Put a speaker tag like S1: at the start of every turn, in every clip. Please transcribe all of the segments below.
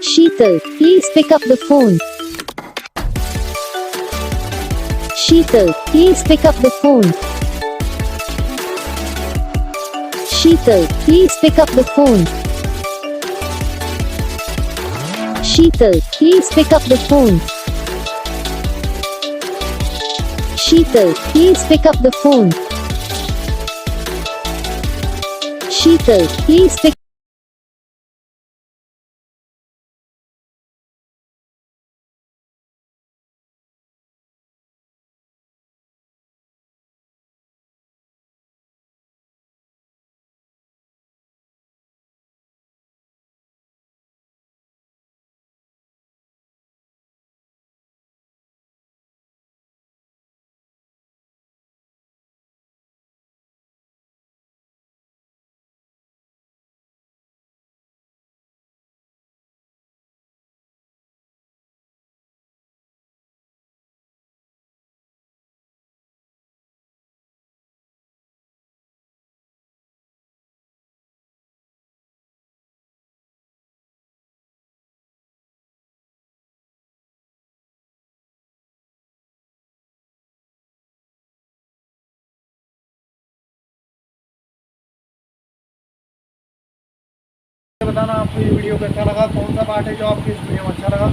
S1: Shital, please pick up the phone. Shital, please pick up the phone. Shital, please pick up the phone. Shital, please pick up the phone. Shital, please pick up the phone. Shital, please pick
S2: बताना आपको ये video कैसा लगा, कौन सा part है जो आपकी इस वीडियो में अच्छा लगा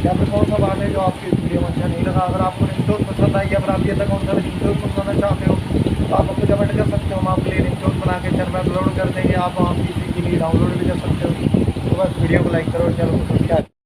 S2: या फिर कौन सा पार्ट है जो आपकी इस वीडियो में अच्छा नहीं लगा। अगर आपको रिंगटोन पसंद आई या फिर आप ये तक कौन सा रिंगटोन बनाना चाहते हो तो आप हमको कमेंट कर सकते हो। हम आपके लिए रिंगटोन बना के चैनल में अपलोड कर देंगे, आप वहाँ पीसी के लिए डाउनलोड भी कर सकते हो। तो बस वीडियो को लाइक करो और चैनल को सब्सक्राइब